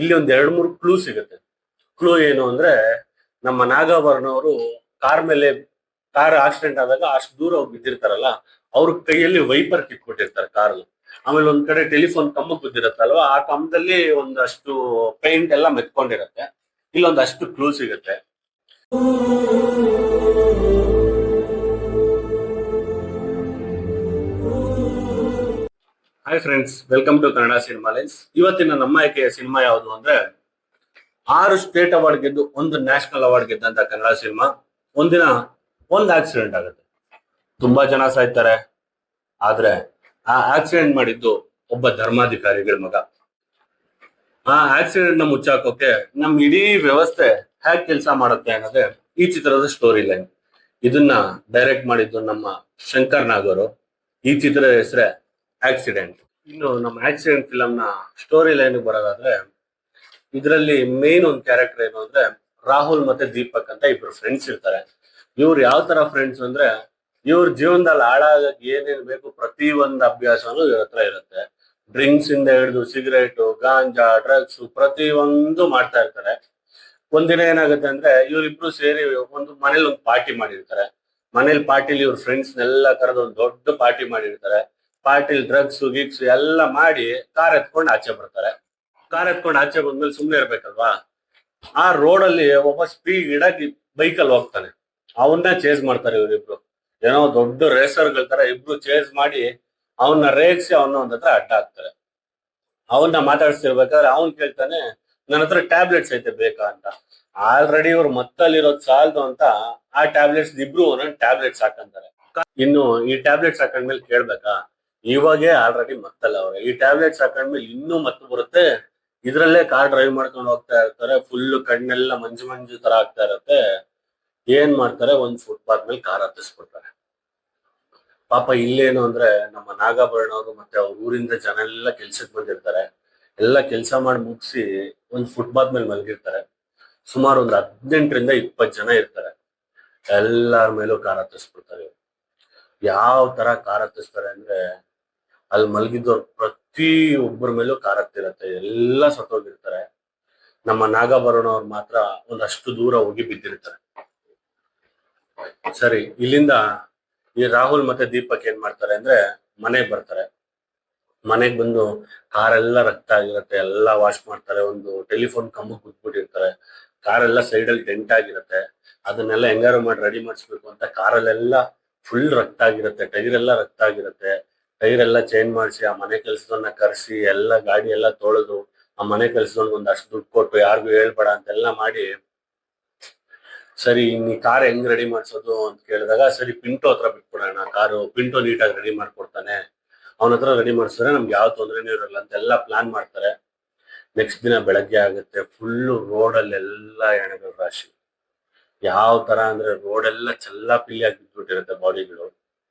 ಇಲ್ಲಿ ಒಂದ್ ಎರಡ್ ಮೂರು ಕ್ಲೂ ಸಿಗುತ್ತೆ. ಕ್ಲೂ ಏನು ಅಂದ್ರೆ, ನಮ್ಮ ನಾಗಾಭರಣ ಅವರು ಕಾರ್ ಮೇಲೆ, ಕಾರ್ ಆಕ್ಸಿಡೆಂಟ್ ಆದಾಗ ಅಷ್ಟು ದೂರ ಹೋಗಿ ಬಿದ್ದಿರ್ತಾರಲ್ಲ, ಅವ್ರ ಕೈಯಲ್ಲಿ ವೈಪರ್ ಕಿತ್ಕೊಟ್ಟಿರ್ತಾರೆ ಕಾರ್. ಆಮೇಲೆ ಒಂದ್ ಕಡೆ ಟೆಲಿಫೋನ್ ಕಂಬಕ್ಕೆ ಬಿದ್ದಿರತ್ತಲ್ವಾ, ಆ ಕಂಬದಲ್ಲಿ ಒಂದಷ್ಟು ಪೇಂಟ್ ಎಲ್ಲ ಮೆತ್ಕೊಂಡಿರತ್ತೆ. ಇಲ್ಲೊಂದಷ್ಟು ಕ್ಲೂ ಸಿಗುತ್ತೆ. Hi friends, welcome to Kannada cinema lines. ಇವತ್ತಿನ ನಮ್ಮ ಆಯ್ಕೆಯ ಸಿನಿಮಾ ಯಾವುದು ಅಂದ್ರೆ, 6 ಸ್ಟೇಟ್ ಅವಾರ್ಡ್ ಗೆದ್ದು 1 ನ್ಯಾಷನಲ್ ಅವಾರ್ಡ್ ಗೆದ್ದಂತ ಕನ್ನಡ ಸಿನಿಮಾ. ಒಂದಿನ ಒಂದ್ ಆಕ್ಸಿಡೆಂಟ್ ಆಗುತ್ತೆ, ತುಂಬಾ ಜನ ಸಾಯ್ತಾರೆ. ಆದ್ರೆ ಆ ಆಕ್ಸಿಡೆಂಟ್ ಮಾಡಿದ್ದು ಒಬ್ಬ ಧರ್ಮಾಧಿಕಾರಿಗಳ ಮಗ. ಆ ಆಕ್ಸಿಡೆಂಟ್ ನ ಮುಚ್ಚಾಕೋಕೆ ನಮ್ ಇಡೀ ವ್ಯವಸ್ಥೆ ಹೇಗೆ ಕೆಲಸ ಮಾಡುತ್ತೆ ಅನ್ನೋದೇ ಈ ಚಿತ್ರದ ಸ್ಟೋರಿ ಲೈನ್. ಇದನ್ನ ಡೈರೆಕ್ಟ್ ಮಾಡಿದ್ದು ನಮ್ಮ ಶಂಕರ್ ನಾಗ್ ಅವರು. ಈ ಚಿತ್ರದ ಹೆಸರೇ ಆಕ್ಸಿಡೆಂಟ್. ಇನ್ನು ನಮ್ಮ ಆಕ್ಸಿಡೆಂಟ್ ಫಿಲಂ ನ ಸ್ಟೋರಿ ಲೈನ್ ಬರೋದಾದ್ರೆ, ಇದರಲ್ಲಿ ಮೇನ್ ಒಂದು ಕ್ಯಾರೆಕ್ಟರ್ ಏನು ಅಂದ್ರೆ, ರಾಹುಲ್ ಮತ್ತೆ ದೀಪಕ್ ಅಂತ ಇಬ್ರು ಫ್ರೆಂಡ್ಸ್ ಇರ್ತಾರೆ. ಇವ್ರು ಯಾವ ತರ ಫ್ರೆಂಡ್ಸ್ ಅಂದ್ರೆ, ಇವ್ರ ಜೀವನದಲ್ಲಿ ಹಾಳಾಗಕ್ಕೆ ಏನೇನ್ ಬೇಕು ಪ್ರತಿ ಒಂದು ಅಭ್ಯಾಸನೂ ಇವ್ರ ಹತ್ರ ಇರುತ್ತೆ. ಡ್ರಿಂಕ್ಸ್ ಇಂದ ಹಿಡಿದು ಸಿಗರೇಟು, ಗಾಂಜಾ, ಡ್ರಗ್ಸ್ ಪ್ರತಿ ಒಂದು ಮಾಡ್ತಾ ಇರ್ತಾರೆ. ಒಂದಿನ ಏನಾಗುತ್ತೆ ಅಂದ್ರೆ, ಇವರಿಬ್ರು ಸೇರಿ ಒಂದು ಮನೇಲಿ ಒಂದು ಪಾರ್ಟಿ ಮಾಡಿರ್ತಾರೆ. ಮನೇಲಿ ಪಾರ್ಟಿಲಿ ಇವ್ರ ಫ್ರೆಂಡ್ಸ್ ನೆಲ್ಲ ಕರೆದು ಒಂದು ದೊಡ್ಡ ಪಾರ್ಟಿ ಮಾಡಿರ್ತಾರೆ. ಪಾರ್ಟಿಲಿ ಡ್ರಗ್ಸ್ ಗಿಗ್ಸ್ ಎಲ್ಲ ಮಾಡಿ ಕಾರ್ ಎತ್ಕೊಂಡು ಆಚೆ ಬರ್ತಾರೆ. ಕಾರ್ ಎತ್ಕೊಂಡು ಆಚೆ ಬಂದ್ಮೇಲೆ ಸುಮ್ನೆ ಇರ್ಬೇಕಲ್ವಾ, ಆ ರೋಡ್ ಅಲ್ಲಿ ಒಬ್ಬ ಸ್ಪೀಡ್ ಆಗಿ ಬೈಕಲ್ಲಿ ಹೋಗ್ತಾನೆ. ಅವನ್ನ ಚೇಸ್ ಮಾಡ್ತಾರೆ ಇವರಿಬ್ರು. ಏನೋ ದೊಡ್ಡ ರೇಸರ್ಗಳ ತರ ಇಬ್ರು ಚೇಸ್ ಮಾಡಿ ಅವನ್ನ ರೇಗಿಸಿ ಅವನ್ನ ಒಂದ್ ಹತ್ರ ಅಡ್ಡ ಹಾಕ್ತಾರೆ. ಅವನ್ನ ಮಾತಾಡ್ಸ್ತಿರ್ಬೇಕಾದ್ರೆ ಅವನ್ ಕೇಳ್ತಾನೆ, ನನ್ನ ಹತ್ರ ಟ್ಯಾಬ್ಲೆಟ್ಸ್ ಐತೆ ಬೇಕಾ ಅಂತ. ಆಲ್ರೆಡಿ ಇವ್ರು ಮತ್ತಲ್ಲಿರೋದ್ ಸಾಲದು ಅಂತ ಆ ಟ್ಯಾಬ್ಲೆಟ್ಸ್ ಇಬ್ರು ಒಂದೊಂದು ಟ್ಯಾಬ್ಲೆಟ್ಸ್ ಹಾಕಂತಾರೆ. ಇನ್ನು ಈ ಟ್ಯಾಬ್ಲೆಟ್ಸ್ ಹಾಕೊಂಡ್ಮೇಲೆ ಕೇಳ್ಬೇಕಾ, ಇವಾಗೇ ಆಲ್ರೆಡಿ ಮತ್ತಲ್ಲ ಅವ್ರೆ, ಈ ಟ್ಯಾಬ್ಲೆಟ್ಸ್ ಹಾಕೊಂಡ್ಮೇಲೆ ಇನ್ನೂ ಮತ್ತೆ ಬರುತ್ತೆ. ಇದ್ರಲ್ಲೇ ಕಾರ್ ಡ್ರೈವ್ ಮಾಡ್ಕೊಂಡು ಹೋಗ್ತಾ ಇರ್ತಾರೆ. ಫುಲ್ ಕಣ್ಣೆಲ್ಲ ಮಂಜು ಮಂಜು ತರ ಆಗ್ತಾ ಇರತ್ತೆ. ಏನ್ ಮಾಡ್ತಾರೆ, ಒಂದ್ ಫುಟ್ಪಾತ್ ಮೇಲೆ ಕಾರ್ ಹತ್ತಿಸ್ಬಿಡ್ತಾರೆ. ಪಾಪ ಇಲ್ಲೇನು ಅಂದ್ರೆ, ನಮ್ಮ ನಾಗಾಭರಣ ಅವರು ಮತ್ತೆ ಅವ್ರ ಊರಿಂದ ಜನ ಎಲ್ಲ ಕೆಲ್ಸಕ್ಕೆ ಬಂದಿರ್ತಾರೆ. ಎಲ್ಲ ಕೆಲಸ ಮಾಡಿ ಮುಗಿಸಿ ಒಂದ್ ಫುಟ್ಪಾತ್ ಮೇಲೆ ಮಲಗಿರ್ತಾರೆ. ಸುಮಾರು ಒಂದು 18ರಿಂದ 20 ಜನ ಇರ್ತಾರೆ. ಎಲ್ಲಾರ ಮೇಲೂ ಕಾರ್ ಹತ್ತಿಸ್ಬಿಡ್ತಾರೆ. ಯಾವ ತರ ಕಾರ್ ಹತ್ತಿಸ್ತಾರೆ ಅಂದ್ರೆ, ಅಲ್ಲಿ ಮಲಗಿದ್ದವ್ರು ಪ್ರತಿ ಒಬ್ಬರ ಮೇಲೂ ಕಾರ್ ಹತ್ತಿರತ್ತೆ. ಎಲ್ಲ ಸತ್ತೋಗಿರ್ತಾರೆ. ನಮ್ಮ ನಾಗಾಭರಣ ಅವ್ರು ಮಾತ್ರ ಒಂದಷ್ಟು ದೂರ ಹೋಗಿ ಬಿದ್ದಿರ್ತಾರೆ. ಸರಿ, ಇಲ್ಲಿಂದ ಈ ರಾಹುಲ್ ಮತ್ತೆ ದೀಪಕ್ ಏನ್ ಮಾಡ್ತಾರೆ ಅಂದ್ರೆ, ಮನೆಗ್ ಬರ್ತಾರೆ. ಮನೆಗ್ ಬಂದು ಕಾರೆಲ್ಲ ರಕ್ತ ಆಗಿರತ್ತೆ, ಎಲ್ಲ ವಾಶ್ ಮಾಡ್ತಾರೆ. ಒಂದು ಟೆಲಿಫೋನ್ ಕಂಬಕ್ಕೆ ಕುತ್ಬಿಟ್ಟಿರ್ತಾರೆ. ಕಾರೆಲ್ಲ ಸೈಡ್ ಅಲ್ಲಿ ಡೆಂಟ್ ಆಗಿರತ್ತೆ. ಅದನ್ನೆಲ್ಲ ಹೆಂಗಾರು ಮಾಡಿ ರೆಡಿ ಮಾಡಿಸ್ಬೇಕು ಅಂತ ಕಾರಲ್ಲೆಲ್ಲ ಫುಲ್ ರಕ್ತ ಆಗಿರತ್ತೆ. ಟೈರ್ ಎಲ್ಲ ರಕ್ತ ಆಗಿರತ್ತೆ. ಟೈರ್ ಎಲ್ಲ ಚೇಂಜ್ ಮಾಡಿಸಿ, ಆ ಮನೆ ಕೆಲ್ಸದನ್ನ ಕರೆಸಿ, ಎಲ್ಲ ಗಾಡಿ ಎಲ್ಲ ತೊಳೆದು, ಆ ಮನೆ ಕೆಲ್ಸದವ್ರಿಗೆ ಒಂದಷ್ಟು ದುಡ್ಡು ಕೊಟ್ಟು, ಯಾರಿಗೂ ಹೇಳ್ಬೇಡ ಅಂತೆಲ್ಲ ಮಾಡಿ, ಸರಿ ಇನ್ನು ಕಾರ್ ಹೆಂಗ್ ರೆಡಿ ಮಾಡ್ಸೋದು ಅಂತ ಕೇಳಿದಾಗ, ಸರಿ ಪಿಂಟೋ ಹತ್ರ ಬಿಟ್ಬಿಡೋಣ ಕಾರು, ಪಿಂಟೋ ನೀಟಾಗಿ ರೆಡಿ ಮಾಡ್ಕೊಡ್ತಾನೆ, ಅವನ ಹತ್ರ ರೆಡಿ ಮಾಡಿಸಿದ್ರೆ ನಮ್ಗೆ ಯಾವ ತೊಂದರೆನೂ ಇರಲ್ಲ ಅಂತೆಲ್ಲ ಪ್ಲಾನ್ ಮಾಡ್ತಾರೆ. ನೆಕ್ಸ್ಟ್ ದಿನ ಬೆಳಗ್ಗೆ ಆಗುತ್ತೆ. ಫುಲ್ಲು ರೋಡಲ್ಲೆಲ್ಲ ಎಣೆಗಳ ರಾಶಿ. ಯಾವ ತರ ಅಂದ್ರೆ, ರೋಡೆಲ್ಲ ಚೆಲ್ಲಾಪಿಲ್ಲಿ ಆಗಿ ಬಿದ್ಬಿಟ್ಟಿರುತ್ತೆ ಬಾಡಿಗಳು.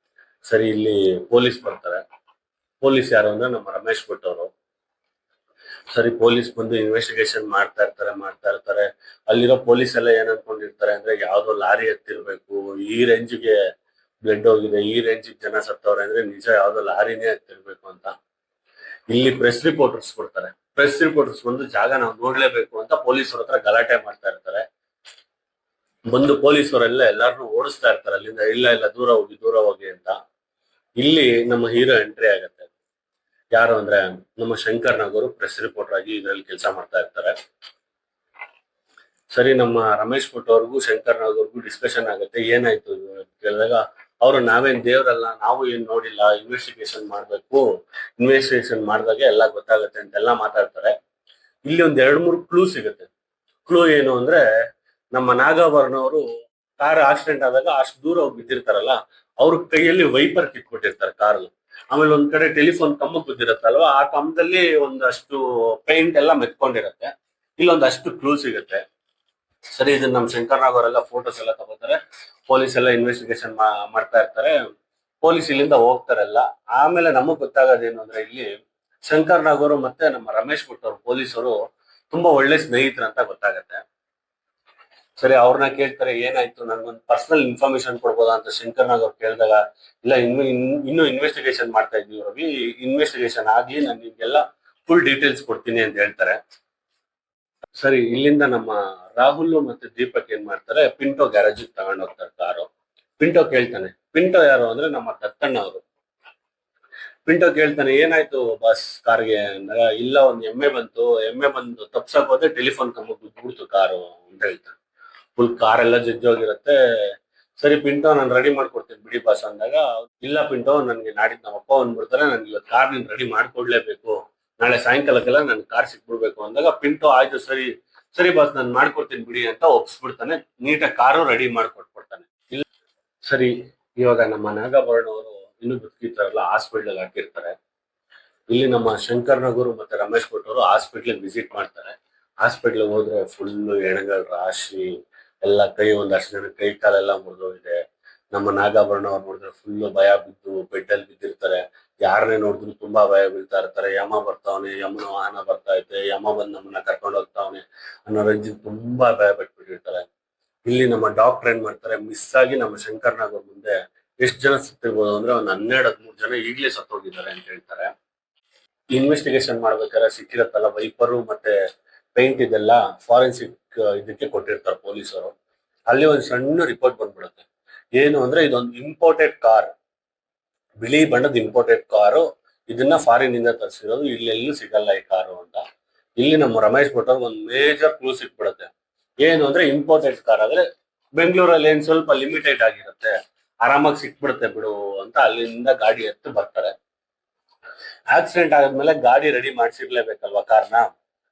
ಸರಿ, ಇಲ್ಲಿ ಪೊಲೀಸ್ ಬರ್ತಾರೆ. ಪೊಲೀಸ್ ಯಾರು ಅಂದ್ರೆ ನಮ್ಮ ರಮೇಶ್ ಭಟ್ ಅವರು. ಸರಿ, ಪೊಲೀಸ್ ಬಂದು ಇನ್ವೆಸ್ಟಿಗೇಷನ್ ಮಾಡ್ತಾ ಇರ್ತಾರೆ. ಅಲ್ಲಿರೋ ಪೊಲೀಸ್ ಎಲ್ಲ ಏನ್ ಅನ್ಕೊಂಡಿರ್ತಾರೆ ಅಂದ್ರೆ, ಯಾವ್ದೋ ಲಾರಿ ಎತ್ತಿರ್ಬೇಕು, ಈ ರೇಂಜ್ಗೆ ಬ್ಲಡ್ ಹೋಗಿದೆ, ಈ ರೇಂಜಿಗೆ ಜನ ಸತ್ತವ್ರೆ ಅಂದ್ರೆ ನಿಜ ಯಾವ್ದೋ ಲಾರಿನೇ ಎತ್ತಿರ್ಬೇಕು ಅಂತ. ಇಲ್ಲಿ ಪ್ರೆಸ್ ರಿಪೋರ್ಟರ್ಸ್ ಬರ್ತಾರೆ. ಪ್ರೆಸ್ ರಿಪೋರ್ಟರ್ಸ್ ಬಂದು ಜಾಗ ನಾವು ನೋಡ್ಲೇಬೇಕು ಅಂತ ಪೊಲೀಸರ ಹತ್ರ ಗಲಾಟೆ ಮಾಡ್ತಾ ಇರ್ತಾರೆ. ಬಂದು ಪೊಲೀಸವರೆಲ್ಲ ಎಲ್ಲಾರನ್ನೂ ಓಡಿಸ್ತಾ ಇರ್ತಾರೆ ಅಲ್ಲಿಂದ. ಇಲ್ಲ ಇಲ್ಲ, ದೂರ ಹೋಗಿ ಅಂತ. ಇಲ್ಲಿ ನಮ್ಮ ಹೀರೋ ಎಂಟ್ರಿ ಆಗತ್ತೆ. ಯಾರು ಅಂದ್ರೆ, ನಮ್ಮ ಶಂಕರ್ ನಾಗ್ ಅವರು ಪ್ರೆಸ್ ರಿಪೋರ್ಟರ್ ಆಗಿ ಇದ್ರಲ್ಲಿ ಕೆಲಸ ಮಾಡ್ತಾ ಇರ್ತಾರೆ. ಸರಿ, ನಮ್ಮ ರಮೇಶ್ ಭಟ್ ಅವ್ರಿಗೂ ಶಂಕರ್ ನಾಗ್ ಅವ್ರಿಗೂ ಡಿಸ್ಕಷನ್ ಆಗುತ್ತೆ. ಏನಾಯ್ತು ಅಂತ ಕೇಳಿದಾಗ, ಅವರು ನಾವೇನ್ ದೇವ್ರಲ್ಲ, ನಾವು ಏನ್ ನೋಡಿಲ್ಲ, ಇನ್ವೆಸ್ಟಿಗೇಷನ್ ಮಾಡ್ಬೇಕು, ಇನ್ವೆಸ್ಟಿಗೇಷನ್ ಮಾಡಿದಾಗ ಎಲ್ಲ ಗೊತ್ತಾಗುತ್ತೆ ಅಂತೆಲ್ಲ ಮಾತಾಡ್ತಾರೆ. ಇಲ್ಲಿ ಒಂದ್ ಎರಡ್ ಮೂರು ಕ್ಲೂ ಸಿಗುತ್ತೆ. ಕ್ಲೂ ಏನು ಅಂದ್ರೆ, ನಮ್ಮ ನಾಗಾಭರಣ ಅವರು ಕಾರ್ ಆಕ್ಸಿಡೆಂಟ್ ಆದಾಗ ಅಷ್ಟು ದೂರ ಹೋಗಿ ಬಿದ್ದಿರ್ತಾರಲ್ಲ, ಅವ್ರ ಕೈಯಲ್ಲಿ ವೈಪರ್ ಕಿತ್ಕೊಟ್ಟಿರ್ತಾರೆ ಕಾರ್. ಆಮೇಲೆ ಒಂದ್ ಕಡೆ ಟೆಲಿಫೋನ್ ಕಂಬಕ್ಕೆ ಬಿದ್ದಿರತ್ತಲ್ವಾ, ಆ ಕಂಬದಲ್ಲಿ ಒಂದಷ್ಟು ಪೇಂಟ್ ಎಲ್ಲ ಮೆತ್ಕೊಂಡಿರತ್ತೆ. ಇಲ್ಲೊಂದಷ್ಟು ಕ್ಲೂ ಸಿಗುತ್ತೆ. ಸರಿ, ಇದನ್ನ ನಮ್ಮ ಶಂಕರ್ ನಾಗ್ ಅವರೆಲ್ಲ ಫೋಟೋಸ್ ಎಲ್ಲ ತಗೋತಾರೆ. ಪೊಲೀಸ್ ಎಲ್ಲ ಇನ್ವೆಸ್ಟಿಗೇಷನ್ ಮಾಡ್ತಾ ಇರ್ತಾರೆ. ಪೊಲೀಸ್ ಇಲ್ಲಿಂದ ಹೋಗ್ತಾರಲ್ಲ. ಆಮೇಲೆ ನಮಗ್ ಗೊತ್ತಾಗೋದೇನು ಅಂದ್ರೆ, ಇಲ್ಲಿ ಶಂಕರ್ ನಾಗ್ ಅವರು ಮತ್ತೆ ನಮ್ಮ ರಮೇಶ್ ಭಟ್ ಅವರು ಪೊಲೀಸರು ತುಂಬಾ ಒಳ್ಳೆ ಸ್ನೇಹಿತರಂತ ಗೊತ್ತಾಗತ್ತೆ. ಸರಿ, ಅವ್ರನ್ನ ಕೇಳ್ತಾರೆ, ಏನಾಯ್ತು, ನನ್ಗೊಂದು ಪರ್ಸನಲ್ ಇನ್ಫಾರ್ಮೇಶನ್ ಕೊಡ್ಬೋದಾ ಅಂತ ಶಂಕರ್ ನಾಗ್ ಅವ್ರು ಕೇಳಿದಾಗ, ಇಲ್ಲ, ಇನ್ನು ಇನ್ವೆಸ್ಟಿಗೇಷನ್ ಮಾಡ್ತಾ ಇದೀವಿ ರವಿ, ಇನ್ವೆಸ್ಟಿಗೇಷನ್ ಆಗ್ಲಿ, ನಾನು ನಿಮ್ಗೆಲ್ಲ ಫುಲ್ ಡೀಟೇಲ್ಸ್ ಕೊಡ್ತೀನಿ ಅಂತ ಹೇಳ್ತಾರೆ. ಸರಿ, ಇಲ್ಲಿಂದ ನಮ್ಮ ರಾಹುಲ್ ಮತ್ತೆ ದೀಪಕ್ ಏನ್ ಮಾಡ್ತಾರೆ, ಪಿಂಟೋ ಗ್ಯಾರೇಜ್ ತಗೊಂಡ್ ಹೋಗ್ತಾರೆ ಕಾರು. ಪಿಂಟೋ ಕೇಳ್ತಾನೆ, ಪಿಂಟೋ ಯಾರು ಅಂದ್ರೆ ನಮ್ಮ ದತ್ತಣ್ಣ ಅವರು. ಪಿಂಟೋ ಕೇಳ್ತಾನೆ, ಏನಾಯ್ತು ಬಸ್ ಕಾರ್ಗೆ ಅಂದಾಗ, ಇಲ್ಲ ಒಂದ್ ಎಮ್ಮೆ ಬಂತು, ಎಮ್ಮೆ ಬಂದು ತಪ್ಸಕ್ ಹೋದ್ರೆ ಟೆಲಿಫೋನ್ ಕಂಬ ಬಿದ್ಬಿಡ್ತು ಕಾರು ಅಂತ ಹೇಳ್ತಾನೆ. ಫುಲ್ ಕಾರ್ ಎಲ್ಲ ಜಜ್ಜೋಗಿರತ್ತೆ. ಸರಿ ಪಿಂಟೋ, ನಾನು ರೆಡಿ ಮಾಡ್ಕೊಡ್ತೀನಿ ಬಿಡಿ ಬಾಸ್ ಅಂದಾಗ, ಇಲ್ಲ ಪಿಂಟೋ, ನನ್ಗೆ ನಾಡಿದ್ದು ನಮ್ಮ ಅಪ್ಪ ಬಂದ್ಬಿಡ್ತಾರೆ, ನನ್ಗೆ ಇವತ್ತು ಕಾರ್ ನೀನ್ ರೆಡಿ ಮಾಡ್ಕೊಡ್ಲೇಬೇಕು, ನಾಳೆ ಸಾಯಂಕಾಲಕ್ಕೆಲ್ಲ ನನ್ ಕಾರ್ ಸಿಕ್ಬಿಡ್ಬೇಕು ಅಂದಾಗ, ಪಿಂಟೋ ಆಯ್ತು ಸರಿ ಸರಿ ಬಾಸ್, ನಾನು ಮಾಡ್ಕೊಡ್ತೀನಿ ಬಿಡಿ ಅಂತ ಒಪ್ಸ್ಬಿಡ್ತಾನೆ. ನೀಟಾಗಿ ಕಾರು ರೆಡಿ ಮಾಡ್ಕೊಟ್ಬಿಡ್ತಾನೆ. ಇಲ್ಲ, ಸರಿ, ಇವಾಗ ನಮ್ಮ ನಾಗಾಭರಣ ಅವರು ಇನ್ನೂ ಬದುಕಿರ್ತಾರಲ್ಲ, ಹಾಸ್ಪಿಟಲ್ ಹಾಕಿರ್ತಾರೆ. ಇಲ್ಲಿ ನಮ್ಮ ಶಂಕರ್ ನಗರು ಮತ್ತೆ ರಮೇಶ್ ಭಟ್ ಅವರು ಹಾಸ್ಪಿಟ್ಲಿಗೆ ವಿಸಿಟ್ ಮಾಡ್ತಾರೆ. ಹಾಸ್ಪಿಟ್ಲ್ ಹೋದ್ರೆ ಫುಲ್ ಹೆಣಗಳ ರಾಶಿ, ಎಲ್ಲ ಒಂದಷ್ಟು ಜನ ಕೈ ಕಾಲೆಲ್ಲ ಮುರಿದೋಗಿದೆ. ನಮ್ಮ ನಾಗಾಭರಣ ಅವ್ರು ನೋಡಿದ್ರೆ ಫುಲ್ ಭಯ ಬಿದ್ದು ಬೆಡ್ಡಲ್ಲಿ ಬಿದ್ದಿರ್ತಾರೆ. ಯಾರನ್ನೇ ನೋಡಿದ್ರು ತುಂಬಾ ಭಯ ಬೀಳ್ತಾ ಇರ್ತಾರೆ. ಯಮ ಬರ್ತಾವನೆ, ಯಮನ ವಾಹನ ಬರ್ತಾ ಐತೆ, ಯಮ ಬಂದ್ ನಮ್ಮನ್ನ ಕರ್ಕೊಂಡು ಹೋಗ್ತಾವನೆ ಅನ್ನೋ ರೇಂಜಿಗೆ ತುಂಬಾ ಭಯ ಪಟ್ಬಿಟ್ಟಿರ್ತಾರೆ. ಇಲ್ಲಿ ನಮ್ಮ ಡಾಕ್ಟರ್ ಏನ್ ಮಾಡ್ತಾರೆ, ಮಿಸ್ ಆಗಿ ನಮ್ಮ ಶಂಕರ್ ನಾಗ್ ಮುಂದೆ ಎಷ್ಟು ಜನ ಸತ್ತಿರ್ಬೋದು ಅಂದ್ರೆ ಒಂದು 12-13 ಜನ ಈಗಲೇ ಸತ್ತೋಗಿದ್ದಾರೆ ಅಂತ ಹೇಳ್ತಾರೆ. ಇನ್ವೆಸ್ಟಿಗೇಷನ್ ಮಾಡ್ಬೇಕಾದ್ರೆ ಸಿಕ್ಕಿರತ್ತಲ್ಲ ವೈಪರು ಮತ್ತೆ ಪೇಂಟ್, ಇದೆಲ್ಲ ಫಾರೆನ್ಸಿಕ್ ಇದಕ್ಕೆ ಕೊಟ್ಟಿರ್ತಾರೆ ಪೊಲೀಸರು. ಅಲ್ಲಿ ಒಂದು ಸಣ್ಣ ರಿಪೋರ್ಟ್ ಬಂದ್ಬಿಡುತ್ತೆ. ಏನು ಅಂದ್ರೆ, ಇದೊಂದು ಇಂಪೋರ್ಟೆಡ್ ಕಾರ್, ಬಿಳಿ ಬಣ್ಣದ ಇಂಪೋರ್ಟೆಡ್ ಕಾರು, ಇದನ್ನ ಫಾರಿನ್ ಇಂದ ತರಿಸಿರೋದು, ಇಲ್ಲೆಲ್ಲೂ ಸಿಗಲ್ಲ ಈ ಕಾರು ಅಂತ. ಇಲ್ಲಿ ನಮ್ಮ ರಮೇಶ್ ಭಟ್ ಅವ್ರಿಗೆ ಒಂದು ಮೇಜರ್ ಕ್ಲೂ ಸಿಕ್ಬಿಡುತ್ತೆ. ಏನು ಅಂದ್ರೆ, ಇಂಪೋರ್ಟೆಡ್ ಕಾರ್ ಆದ್ರೆ ಬೆಂಗಳೂರಲ್ಲಿ ಏನ್ ಸ್ವಲ್ಪ ಲಿಮಿಟೆಡ್ ಆಗಿರುತ್ತೆ, ಆರಾಮಾಗಿ ಸಿಕ್ಬಿಡುತ್ತೆ ಬಿಡು ಅಂತ ಅಲ್ಲಿಂದ ಗಾಡಿ ಎತ್ತು ಬರ್ತಾರೆ. ಆಕ್ಸಿಡೆಂಟ್ ಆದ್ಮೇಲೆ ಗಾಡಿ ರೆಡಿ ಮಾಡ್ಸಿರ್ಲೇಬೇಕಲ್ವಾ ಕಾರ್ನ.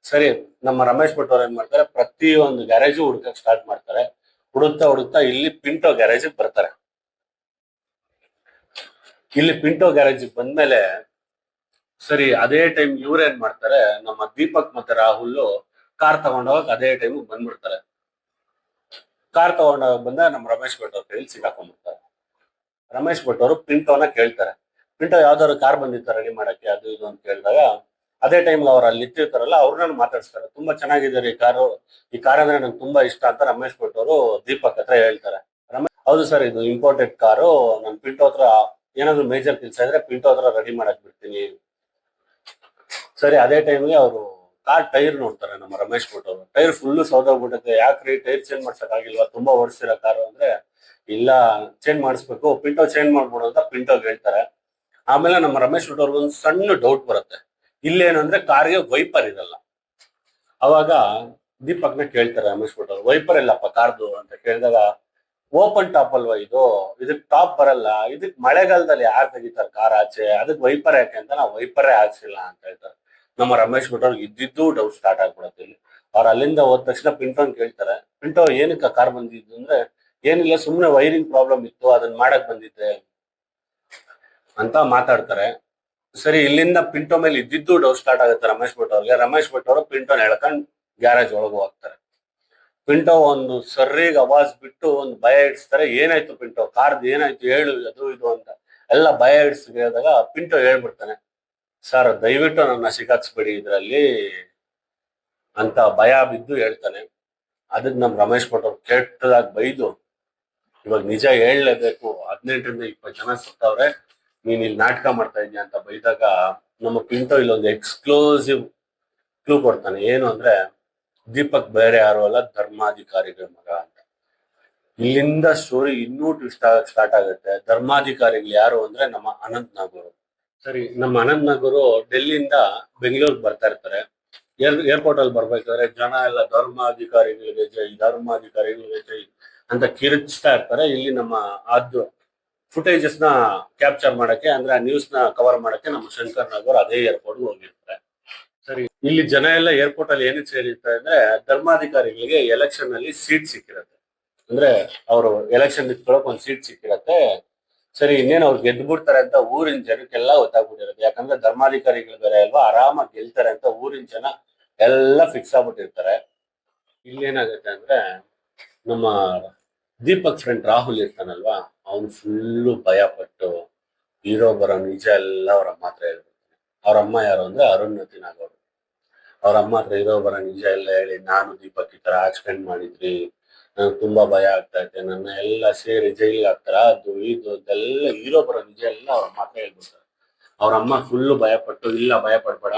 ಸರಿ, ನಮ್ಮ ರಮೇಶ್ ಭಟ್ ಅವ್ರು ಏನ್ ಮಾಡ್ತಾರೆ, ಪ್ರತಿ ಒಂದು ಗ್ಯಾರೇಜು ಹುಡುಕಕ್ ಸ್ಟಾರ್ಟ್ ಮಾಡ್ತಾರೆ. ಹುಡುಕ್ತಾ ಹುಡುಕ್ತಾ ಇಲ್ಲಿ ಪಿಂಟೋ ಗ್ಯಾರೇಜ್ ಬರ್ತಾರೆ. ಇಲ್ಲಿ ಪಿಂಟೋ ಗ್ಯಾರೇಜ್ ಬಂದ್ಮೇಲೆ, ಸರಿ ಅದೇ ಟೈಮ್ ಇವ್ರೇನ್ ಮಾಡ್ತಾರೆ, ನಮ್ಮ ದೀಪಕ್ ಮತ್ತೆ ರಾಹುಲ್ ಕಾರ್ ತಗೊಂಡೋಗಕ್ ಅದೇ ಟೈಮ್ ಬಂದ್ಬಿಡ್ತಾರೆ. ಕಾರ್ ತಗೊಂಡೋಗ ಬಂದ ನಮ್ಮ ರಮೇಶ್ ಭಟ್ ಅವ್ರ ಕೈಲಿ ಸಿಗಾಕೊಂಡ್ಬಿಡ್ತಾರೆ. ರಮೇಶ್ ಭಟ್ ಅವರು ಪಿಂಟೋನ ಕೇಳ್ತಾರೆ, ಪಿಂಟೋ ಯಾವ್ದಾದ್ರು ಕಾರ್ ಬಂದಿತ್ತ ರೆಡಿ ಮಾಡಕ್ಕೆ, ಅದು ಇದು ಅಂತ ಕೇಳಿದಾಗ, ಅದೇ ಟೈಮ್ ಅವ್ರು ಅಲ್ಲಿ ನಿಂತಿರ್ತಾರಲ್ಲ, ಅವ್ರನ್ನ ಮಾತಾಡ್ಸ್ತಾರೆ. ತುಂಬಾ ಚೆನ್ನಾಗಿದೆ ಈ ಕಾರು, ಈ ಕಾರ್ ಅಂದ್ರೆ ನಂಗೆ ತುಂಬಾ ಇಷ್ಟ ಅಂತ ರಮೇಶ್ ಭಟ್ ಅವರು ದೀಪಕ್ ಹತ್ರ ಹೇಳ್ತಾರೆ. ಹೌದು ಸರ್, ಇದು ಇಂಪೋರ್ಟೆಡ್ ಕಾರು, ನಾನು ಪಿಂಟೋ ಹತ್ರ ಏನಾದ್ರು ಮೇಜರ್ ಕೆಲಸ ಇದ್ರೆ ಪಿಂಟೋ ಹತ್ರ ರೆಡಿ ಮಾಡಕ್ ಬಿಡ್ತೀನಿ. ಸರಿ, ಅದೇ ಟೈಮ್ಗೆ ಅವರು ಕಾರ್ ಟೈರ್ ನೋಡ್ತಾರೆ ನಮ್ಮ ರಮೇಶ್ ಭಟ್ ಅವರು. ಟೈರ್ ಫುಲ್ ಸೌದೋಗ್ಬಿಡುತ್ತೆ. ಯಾಕ್ರಿ ಟೈರ್ ಚೇಂಜ್ ಮಾಡ್ಸಕ್ ಆಗಿಲ್ವಾ, ತುಂಬಾ ಓಡಿಸ್ತಿರೋ ಕಾರು ಅಂದ್ರೆ, ಇಲ್ಲ ಚೇಂಜ್ ಮಾಡಿಸ್ಬೇಕು, ಪಿಂಟೋ ಚೇಂಜ್ ಮಾಡ್ಬಿಡು ಅಂತ ಪಿಂಟೋಗೆ ಹೇಳ್ತಾರೆ. ಆಮೇಲೆ ನಮ್ಮ ರಮೇಶ್ ಭಟ್ ಅವ್ರಿಗೆ ಒಂದು ಸಣ್ಣ ಡೌಟ್ ಬರುತ್ತೆ. ಇಲ್ಲೇನು ಅಂದ್ರೆ, ಕಾರ್ಗೆ ವೈಪರ್ ಇರಲ್ಲ. ಅವಾಗ ದೀಪಕ್ನ ಕೇಳ್ತಾರೆ ರಮೇಶ್ ಭಟ್ ಅವ್ರು, ವೈಪರ್ ಇಲ್ಲಪ್ಪ ಕಾರ್ದು ಅಂತ ಕೇಳಿದಾಗ, ಓಪನ್ ಟಾಪ್ ಅಲ್ವಾ ಇದು, ಇದಕ್ ಟಾಪ್ ಬರಲ್ಲ, ಇದಕ್ ಮಳೆಗಾಲದಲ್ಲಿ ಯಾರು ತೆಗಿತಾರೆ ಕಾರ್ ಆಚೆ, ಅದಕ್ಕೆ ವೈಪರ್ ಯಾಕೆ ಅಂತ ನಾವು ವೈಪರೇ ಹಾಕ್ಸಿಲ್ಲ ಅಂತ ಹೇಳ್ತಾರೆ. ನಮ್ಮ ರಮೇಶ್ ಭಟ್ ಅವ್ರಿಗೆ ಇದ್ದಿದ್ದು ಡೌಟ್ ಸ್ಟಾರ್ಟ್ ಆಗ್ಬಿಡುತ್ತೆ. ಇಲ್ಲಿ ಅವ್ರು ಅಲ್ಲಿಂದ ಹೋದ ತಕ್ಷಣ ಪಿಂಟೋನ್ ಕೇಳ್ತಾರೆ, ಪಿಂಟೋ ಏನಕ್ಕೆ ಕಾರ್ ಬಂದಿದ್ದು ಅಂದ್ರೆ, ಏನಿಲ್ಲ ಸುಮ್ನೆ ವೈರಿಂಗ್ ಪ್ರಾಬ್ಲಮ್ ಇತ್ತು, ಅದನ್ನ ಮಾಡಕ್ ಬಂದಿದ್ದೆ ಅಂತ ಮಾತಾಡ್ತಾರೆ. ಸರಿ, ಇಲ್ಲಿಂದ ಪಿಂಟೋ ಮೇಲೆ ಇದ್ದಿದ್ದು ಡೌಟ್ ಸ್ಟಾರ್ಟ್ ಆಗುತ್ತೆ ರಮೇಶ್ ಭಟ್ ಅವ್ರಿಗೆ. ರಮೇಶ್ ಭಟ್ ಅವರು ಪಿಂಟೋನ್ ಹೇಳ್ಕೊಂಡು ಗ್ಯಾರೇಜ್ ಒಳಗೆ ಹೋಗ್ತಾರೆ. ಪಿಂಟೋ ಒಂದು ಸರ್ರಿಗೆ ಅವಾಜ್ ಬಿಟ್ಟು ಒಂದು ಭಯ ಇಡಿಸ್ತಾರೆ. ಏನಾಯ್ತು ಪಿಂಟೋ, ಕಾರ್ದು ಏನಾಯ್ತು ಹೇಳು, ಅದು ಇದು ಅಂತ ಎಲ್ಲ ಭಯ ಇಡಿಸಿ ಹೇಳಿದಾಗ, ಪಿಂಟೋ ಹೇಳ್ಬಿಡ್ತಾನೆ, ಸರ್ ದಯವಿಟ್ಟು ನನ್ನ ಸಿಗಾಕ್ಸ್ಬೇಡಿ ಇದ್ರಲ್ಲಿ ಅಂತ ಭಯ ಬಿದ್ದು ಹೇಳ್ತಾನೆ. ಅದಕ್ಕೆ ನಮ್ ರಮೇಶ್ ಭಟ್ ಅವ್ರು ಕೆಟ್ಟದಾಗಿ ಬೈದು, ಇವಾಗ ನಿಜ ಹೇಳಲೇಬೇಕು, 18-20 ಜನ ಸತ್ತವ್ರೆ, ನೀನ್ ಇಲ್ಲಿ ನಾಟಕ ಮಾಡ್ತಾ ಇದ್ಯಾ ಅಂತ ಬೈದಾಗ, ನಮ್ಮ ಪಿಂಟೋ ಇಲ್ಲೊಂದು ಎಕ್ಸ್ಕ್ಲೂಸಿವ್ ಕ್ಲೂ ಕೊಡ್ತಾನೆ. ಏನು ಅಂದ್ರೆ, ದೀಪಕ್ ಬೇರೆ ಯಾರು ಅಲ್ಲ, ಧರ್ಮಾಧಿಕಾರಿಗಳ ಮಗ ಅಂತ. ಇಲ್ಲಿಂದ ಸ್ಟೋರಿ ಇನ್ನೂ ಟ್ವಿಸ್ಟ್ ಆಗಕ್ ಸ್ಟಾರ್ಟ್ ಆಗುತ್ತೆ. ಧರ್ಮಾಧಿಕಾರಿಗಳು ಯಾರು ಅಂದ್ರೆ ನಮ್ಮ ಅನಂತ್ ನಾಗ್ ಅವರು. ಸರಿ, ನಮ್ಮ ಅನಂತ್ ನಾಗ್ ಅವರು ಡೆಲ್ಲಿಯಿಂದ ಬೆಂಗಳೂರಿಗೆ ಬರ್ತಾ ಇರ್ತಾರೆ. ಏರ್ಪೋರ್ಟ್ ಅಲ್ಲಿ ಬರ್ಬೇಕಾದ್ರೆ ಜನ ಎಲ್ಲ ಧರ್ಮಾಧಿಕಾರಿಗಳಿಗೆ ಜೈ, ಧರ್ಮಾಧಿಕಾರಿಗಳಿಗೆ ಜೈ ಅಂತ ಕಿರಿಚ್ತಾ ಇರ್ತಾರೆ. ಇಲ್ಲಿ ನಮ್ಮ ಅದು ಫುಟೇಜಸ್ ನ ಕ್ಯಾಪ್ಚರ್ ಮಾಡಕ್ಕೆ, ಅಂದ್ರೆ ಆ ನ್ಯೂಸ್ ನ ಕವರ್ ಮಾಡಕ್ಕೆ ನಮ್ಮ ಶಂಕರ್ ನಾಗ್ ಅವರು ಅದೇ ಏರ್ಪೋರ್ಟ್ ಹೋಗಿರ್ತಾರೆ. ಸರಿ, ಇಲ್ಲಿ ಜನ ಎಲ್ಲ ಏರ್ಪೋರ್ಟ್ ಅಲ್ಲಿ ಏನಕ್ಕೆ ಸೇರಿರ್ತಾರೆ ಅಂದ್ರೆ, ಧರ್ಮಾಧಿಕಾರಿಗಳಿಗೆ ಎಲೆಕ್ಷನ್ ಅಲ್ಲಿ ಸೀಟ್ ಸಿಕ್ಕಿರತ್ತೆ. ಅಂದ್ರೆ ಅವರು ಎಲೆಕ್ಷನ್ ನಿಂತ್ಕೊಳ್ಳೋಕೆ ಒಂದು ಸೀಟ್ ಸಿಕ್ಕಿರತ್ತೆ. ಸರಿ, ಇನ್ನೇನು ಅವ್ರು ಗೆದ್ದು ಬಿಡ್ತಾರೆ ಅಂತ ಊರಿನ ಜನಕ್ಕೆಲ್ಲ ಗೊತ್ತಾಗ್ಬಿಟ್ಟಿರುತ್ತೆ. ಯಾಕಂದ್ರೆ ಧರ್ಮಾಧಿಕಾರಿಗಳು ಬೇರೆ ಅಲ್ವಾ, ಆರಾಮಾಗಿ ಗೆಲ್ತಾರೆ ಅಂತ ಊರಿನ ಜನ ಎಲ್ಲ ಫಿಕ್ಸ್ ಆಗ್ಬಿಟ್ಟಿರ್ತಾರೆ. ಇಲ್ಲೇನಾಗುತ್ತೆ ಅಂದ್ರೆ, ನಮ್ಮ ದೀಪಕ್ ಫ್ರೆಂಡ್ ರಾಹುಲ್ ಇರ್ತಾನಲ್ವಾ, ಅವನು ಫುಲ್ಲು ಭಯ ಪಟ್ಟು ಹೀರೋ ಬರೋ ನಿಜ ಎಲ್ಲ ಅವ್ರ ಅಮ್ಮ ಹತ್ರ ಹೇಳ್ಬಿಡ್ತಾನೆ. ಅವ್ರ ಅಮ್ಮ ಯಾರು ಅಂದ್ರೆ ಅರುಣ್ವತಿ ನಾಗ್ ಅವರು. ಅವ್ರ ಅಮ್ಮ ಹತ್ರ ಹೀರೋ ಬರೋ ನಿಜ ಎಲ್ಲ ಹೇಳಿ, ನಾನು ದೀಪಕ್ ಈ ತರ ಆಕ್ಸಿಡೆಂಟ್ ಮಾಡಿದ್ರಿ, ನಂಗೆ ತುಂಬಾ ಭಯ ಆಗ್ತಾ ಐತೆ, ನನ್ನ ಎಲ್ಲ ಸೇರಿ ಜೈಲಿಗೆ ಹಾಕ್ತಾರ, ಅದು ಇದು ಅದೆಲ್ಲ ಹೀರೋ ಬರೋ ನಿಜ ಎಲ್ಲ ಅವ್ರ ಅಮ್ಮ ಹತ್ರ ಹೇಳ್ಬಿಡ್ತಾರೆ. ಅವ್ರ ಅಮ್ಮ ಫುಲ್ಲು ಭಯ ಪಟ್ಟು, ಇಲ್ಲ ಭಯ ಪಡ್ಬೇಡ,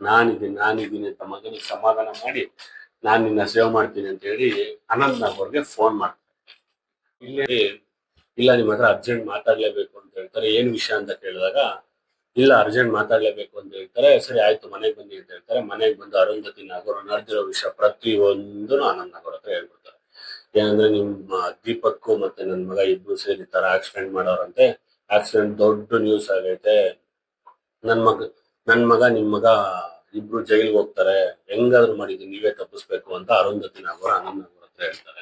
ನಾನಿದ್ದೀನಿ ಅಂತ ಮಗನಿಗೆ ಸಮಾಧಾನ ಮಾಡಿ ನಾನ್ ನಿನ್ನ ಸೇವ್ ಮಾಡ್ತೀನಿ ಅಂತ ಹೇಳಿ ಅನಂತ್ ನಾಗ್ ಅವ್ರಿಗೆ ಫೋನ್ ಮಾಡ್ತಾರೆ. ಇಲ್ಲಿ ಇಲ್ಲ ನಿಮ್ಮ ಹತ್ರ ಅರ್ಜೆಂಟ್ ಮಾತಾಡ್ಲೇಬೇಕು ಅಂತ ಹೇಳ್ತಾರೆ. ಏನ್ ವಿಷಯ ಅಂತ ಕೇಳಿದಾಗ ಇಲ್ಲ ಅರ್ಜೆಂಟ್ ಮಾತಾಡ್ಲೇಬೇಕು ಅಂತ ಹೇಳ್ತಾರೆ. ಸರಿ ಆಯ್ತು ಮನೆಗೆ ಬನ್ನಿ ಅಂತ ಹೇಳ್ತಾರೆ. ಮನೆಗೆ ಬಂದು ಅರುಂಧತಿ ನಾಗೂರ್ ನಡೆದಿರೋ ವಿಷಯ ಪ್ರತಿಯೊಂದೂ ಅನಂತ್ ನಾಗೂರ್ ಹತ್ರ ಹೇಳ್ಬಿಡ್ತಾರೆ. ಏನಂದ್ರೆ ನಿಮ್ಮ ದೀಪಕ್ಕು ಮತ್ತೆ ನನ್ ಮಗ ಇಬ್ರು ಸೇರಿ ತರ ಆಕ್ಸಿಡೆಂಟ್ ಮಾಡೋರಂತೆ. ಆಕ್ಸಿಡೆಂಟ್ ದೊಡ್ಡ ನ್ಯೂಸ್ ಆಗೈತೆ. ನನ್ ಮಗ ನಿಮ್ ಮಗ ಇಬ್ರು ಜೈಲ್ಗೆ ಹೋಗ್ತಾರೆ. ಹೆಂಗಾದ್ರು ಮಾಡಿದ್ವಿ ನೀವೇ ತಪ್ಪಿಸ್ಬೇಕು ಅಂತ ಅರುಂಧತಿ ನಾಗೂರ್ ಅನಂತ್ ನಾಗೂರ್ ಹತ್ರ ಹೇಳ್ತಾರೆ.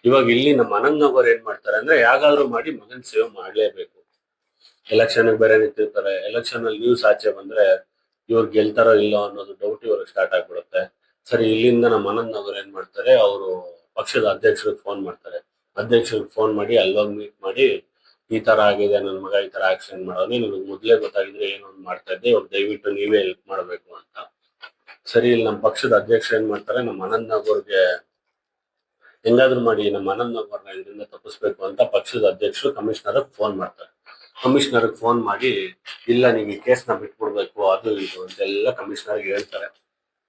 ಇವಾಗ ಇಲ್ಲಿ ನಮ್ಮ ಅನಂತ್ ನಾಗೂರ್ ಏನ್ ಮಾಡ್ತಾರೆ ಅಂದ್ರೆ ಯಾಗಾದ್ರೂ ಮಾಡಿ ಮಗನ್ ಸೇವ್ ಮಾಡ್ಲೇಬೇಕು. ಎಲೆಕ್ಷನ್ ಬೇರೆ ನಿಂತಿರ್ತಾರೆ. ಎಲೆಕ್ಷನ್ ಅಲ್ಲಿ ನ್ಯೂಸ್ ಆಚೆ ಬಂದ್ರೆ ಇವ್ರು ಗೆಲ್ತಾರೋ ಇಲ್ಲೋ ಅನ್ನೋದು ಡೌಟ್ ಇವ್ರಿಗೆ ಸ್ಟಾರ್ಟ್ ಆಗ್ಬಿಡುತ್ತೆ. ಸರಿ ಇಲ್ಲಿಂದ ನಮ್ಮ ಅನಂತ್ ನಾಗೂರ್ ಏನ್ ಮಾಡ್ತಾರೆ, ಅವರು ಪಕ್ಷದ ಅಧ್ಯಕ್ಷರಿಗೆ ಫೋನ್ ಮಾಡ್ತಾರೆ. ಅಧ್ಯಕ್ಷರಿಗೆ ಫೋನ್ ಮಾಡಿ ಅಲ್ಲೋಗಿ ಮೀಟ್ ಮಾಡಿ ಈ ತರ ಆಗಿದೆ, ನನ್ನ ಮಗ ಈ ತರ ಆಕ್ಸಿಡೆಂಟ್ ಮಾಡೋದು, ನಿಮ್ಗೆ ಮೊದ್ಲೇ ಗೊತ್ತಾಗಿದ್ರೆ ಏನೋ ಒಂದು ಮಾಡ್ತಾ ಇದ್ದೆ, ಇವಾಗ ದಯವಿಟ್ಟು ನೀವೇ ಹೆಲ್ಪ್ ಮಾಡ್ಬೇಕು ಅಂತ. ಸರಿ ಇಲ್ಲಿ ನಮ್ಮ ಪಕ್ಷದ ಅಧ್ಯಕ್ಷ ಏನ್ ಮಾಡ್ತಾರೆ, ನಮ್ಮ ಅನಂತ್ ನಾಗೂರ್ಗೆ ಹೆಂಗಾದ್ರೂ ಮಾಡಿ ನಮ್ಮ ಅನಂತ್ ನಾಗೂರ್ನ ಇದರಿಂದ ತಪ್ಪಿಸ್ಬೇಕು ಅಂತ ಪಕ್ಷದ ಅಧ್ಯಕ್ಷರು ಕಮಿಷನರ್ ಫೋನ್ ಮಾಡ್ತಾರೆ. ಕಮಿಷನರ್ ಫೋನ್ ಮಾಡಿ ಇಲ್ಲ ನೀವು ಈ ಕೇಸ್ನ ಬಿಟ್ಬಿಡ್ಬೇಕು ಅದು ಇದು ಅಂತೆಲ್ಲ ಕಮಿಷನರ್ಗೆ ಹೇಳ್ತಾರೆ.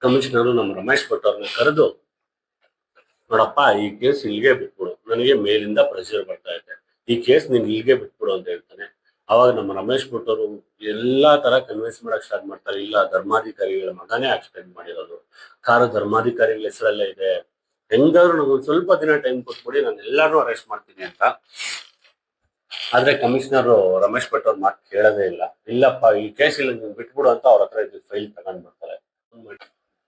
ಕಮಿಷನರ್ ನಮ್ಮ ರಮೇಶ್ ಭಟ್ ಅವ್ರನ್ನ ಕರೆದು ನೋಡಪ್ಪ ಈ ಕೇಸ್ ಇಲ್ಲಿಗೆ ಬಿಟ್ಬಿಡು, ನನಗೆ ಮೇಲಿಂದ ಪ್ರೆಷರ್ ಬರ್ತಾ ಇದೆ, ಈ ಕೇಸ್ ನೀನ್ ಇಲ್ಲಿಗೆ ಬಿಟ್ಬಿಡು ಅಂತ ಹೇಳ್ತಾನೆ. ಅವಾಗ ನಮ್ಮ ರಮೇಶ್ ಭಟ್ ಅವರು ಎಲ್ಲಾ ತರ ಕನ್ವಿನ್ಸ್ ಮಾಡಕ್ ಸ್ಟಾರ್ಟ್ ಮಾಡ್ತಾರೆ. ಇಲ್ಲ ಧರ್ಮಾಧಿಕಾರಿಗಳ ಮಗನೇ ಆಕ್ಸಿಡೆಂಟ್ ಮಾಡಿರೋದು, ಕಾರು ಧರ್ಮಾಧಿಕಾರಿಗಳ ಹೆಸರಲ್ಲೇ ಇದೆ, ಹೆಂಗಾದ್ರು ನಗೊಂದು ಸ್ವಲ್ಪ ದಿನ ಟೈಮ್ ಕೊಟ್ಬಿಡಿ, ನಾನು ಎಲ್ಲಾರು ಅರೆಸ್ಟ್ ಮಾಡ್ತೀನಿ ಅಂತ. ಆದ್ರೆ ಕಮಿಷನರ್ ರಮೇಶ್ ಭಟ್ ಅವ್ರ ಮಾತು ಕೇಳೋದೇ ಇಲ್ಲ. ಇಲ್ಲಪ್ಪ ಈ ಕೇಸ್ ಇಲ್ಲ ನೀವು ಬಿಟ್ಬಿಡು ಅಂತ ಅವ್ರ ಹತ್ರ ಇದು ಫೈಲ್ ತಗೊಂಡ್ ಬರ್ತಾರೆ.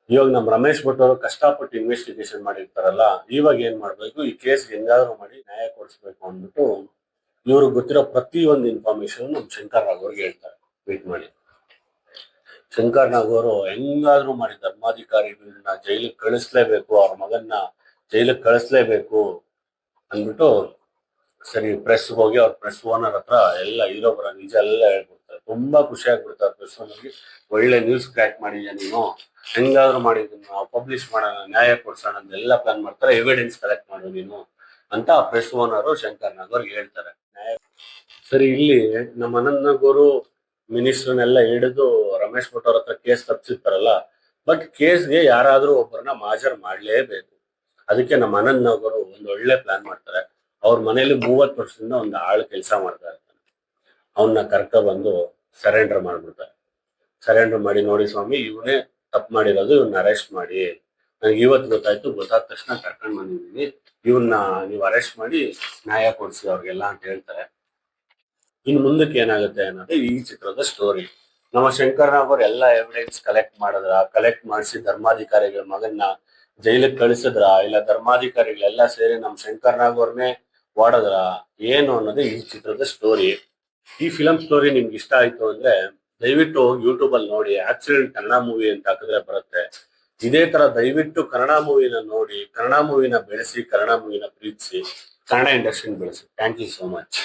ಇವಾಗ ನಮ್ ರಮೇಶ್ ಭಟ್ ಅವರು ಕಷ್ಟಪಟ್ಟು ಇನ್ವೆಸ್ಟಿಗೇಷನ್ ಮಾಡಿರ್ತಾರಲ್ಲ, ಇವಾಗ ಏನ್ ಮಾಡ್ಬೇಕು, ಈ ಕೇಸ್ ಹೆಂಗಾದ್ರೂ ಮಾಡಿ ನ್ಯಾಯ ಕೊಡಿಸ್ಬೇಕು ಅಂದ್ಬಿಟ್ಟು ಇವ್ರಿಗೆ ಗೊತ್ತಿರೋ ಪ್ರತಿ ಒಂದು ಇನ್ಫಾರ್ಮೇಶನ್ ನಮ್ ಶಂಕರ್ ನಾಗ್ ಅವ್ರಿಗೆ ಹೇಳ್ತಾರೆ ಮೀಟ್ ಮಾಡಿ. ಶಂಕರ್ ನಾಗ್ ಅವರು ಹೆಂಗಾದ್ರೂ ಮಾಡಿ ಧರ್ಮಾಧಿಕಾರಿಗಳನ್ನ ಜೈಲಿಗೆ ಕಳಿಸ್ಲೇಬೇಕು, ಅವ್ರ ಮಗನ್ನ ಜೈಲಿಗೆ ಕಳಿಸ್ಲೇಬೇಕು ಅಂದ್ಬಿಟ್ಟು ಸರಿ ಪ್ರೆಸ್ ಹೋಗಿ ಅವ್ರ ಪ್ರೆಸ್ ಓನರ್ ಹತ್ರ ಎಲ್ಲ ಇರೋಬರ ನಿಜ ಎಲ್ಲ ಹೇಳ್ಬಿಡ್ತಾರೆ. ತುಂಬಾ ಖುಷಿ ಆಗ್ಬಿಡ್ತಾರೆ ಪ್ರೆಸ್ ಓನರ್ಗೆ. ಒಳ್ಳೆ ನ್ಯೂಸ್ ಕ್ರ್ಯಾಕ್ ಮಾಡಿದ್ಯಾ ನೀನು, ಹೆಂಗಾದ್ರೂ ಮಾಡಿದೀನಿ ನಾವು ಪಬ್ಲಿಷ್ ಮಾಡೋಣ, ನ್ಯಾಯ ಕೊಡ್ಸೋಣ ಅಂತೆಲ್ಲ ಪ್ಲಾನ್ ಮಾಡ್ತಾರೆ. ಎವಿಡೆನ್ಸ್ ಕಲೆಕ್ಟ್ ಮಾಡು ನೀನು ಅಂತ ಪ್ರೆಸ್ ಓನರು ಶಂಕರ್ ನಾಗ್ ಅವ್ರಿಗೆ ಹೇಳ್ತಾರೆ. ಸರಿ ಇಲ್ಲಿ ನಮ್ಮ ಅನಂತ್ ನಾಗ್ ಅವರು ಮಿನಿಸ್ಟರ್ನೆಲ್ಲ ಹಿಡಿದು ರಮೇಶ್ ಭಟ್ ಅವ್ರ ಹತ್ರ ಕೇಸ್ ತಪ್ಪಿಸಿರ್ತಾರಲ್ಲ, ಬಟ್ ಕೇಸ್ಗೆ ಯಾರಾದ್ರೂ ಒಬ್ಬರನ್ನ ಮಾಜರ್ ಮಾಡ್ಲೇಬೇಕು. ಅದಕ್ಕೆ ನಮ್ಮ ಅನಂತ್ ನಾಗ್ ಅವರು ಒಂದು ಒಳ್ಳೆ ಪ್ಲಾನ್ ಮಾಡ್ತಾರೆ. ಅವ್ರ ಮನೇಲಿ 30 ವರ್ಷದಿಂದ ಒಂದು ಆಳು ಕೆಲಸ ಮಾಡ್ತಾ ಇರ್ತಾನೆ. ಅವನ್ನ ಕರ್ಕ ಬಂದು ಸರೆಂಡರ್ ಮಾಡ್ಬಿಡ್ತಾರೆ. ಸರೆಂಡರ್ ಮಾಡಿ ನೋಡಿ ಸ್ವಾಮಿ ಇವನೇ ತಪ್ಪು ಮಾಡಿರೋದು, ಇವನ್ನ ಅರೆಸ್ಟ್ ಮಾಡಿ, ನನಗೆ ಇವತ್ತು ಗೊತ್ತಾಯ್ತು, ಗೊತ್ತಾದ ತಕ್ಷಣ ಕರ್ಕೊಂಡ್ ಬಂದಿದ್ದೀನಿ, ಇವನ್ನ ನೀವು ಅರೆಸ್ಟ್ ಮಾಡಿ ನ್ಯಾಯ ಕೊಡಿಸಿ ಅವ್ರಿಗೆಲ್ಲ ಅಂತ ಹೇಳ್ತಾರೆ. ಇನ್ ಮುಂದಕ್ಕೆ ಏನಾಗುತ್ತೆ ಅನ್ನೋದು ಈ ಚಿತ್ರದ ಸ್ಟೋರಿ. ನಮ್ಮ ಶಂಕರ್ ನಾಗ್ ಅವ್ರು ಎಲ್ಲ ಎವಿಡೆನ್ಸ್ ಕಲೆಕ್ಟ್ ಮಾಡಿಸಿ ಧರ್ಮಾಧಿಕಾರಿಗಳ ಮಗನ್ನ ಜೈಲಿಗೆ ಕಳಿಸಿದ್ರ, ಇಲ್ಲ ಧರ್ಮಾಧಿಕಾರಿಗಳೆಲ್ಲ ಸೇರಿ ನಮ್ಮ ಶಂಕರ್ ನಾಗ್ ಅವ್ರನ್ನೇ ವಾಡದ್ರ, ಏನು ಅನ್ನೋದು ಈ ಚಿತ್ರದ ಸ್ಟೋರಿ. ಈ ಫಿಲಂ ಸ್ಟೋರಿ ನಿಮ್ಗೆ ಇಷ್ಟ ಆಯ್ತು ಅಂದ್ರೆ ದಯವಿಟ್ಟು ಯೂಟ್ಯೂಬ್ ಅಲ್ಲಿ ನೋಡಿ, ಆಕ್ಸಿಡೆಂಟ್ ಕನ್ನಡ ಮೂವಿ ಅಂತ ಹಾಕಿದ್ರೆ ಬರುತ್ತೆ. ಇದೇ ತರ ದಯವಿಟ್ಟು ಕನ್ನಡ ಮೂವಿನ ನೋಡಿ, ಕನ್ನಡ ಮೂವಿನ ಬೆಳೆಸಿ, ಕನ್ನಡ ಮೂವಿನ ಪ್ರೀತಿಸಿ, ಕನ್ನಡ ಇಂಡಸ್ಟ್ರಿನ ಬೆಳೆಸಿ. Thank you so much.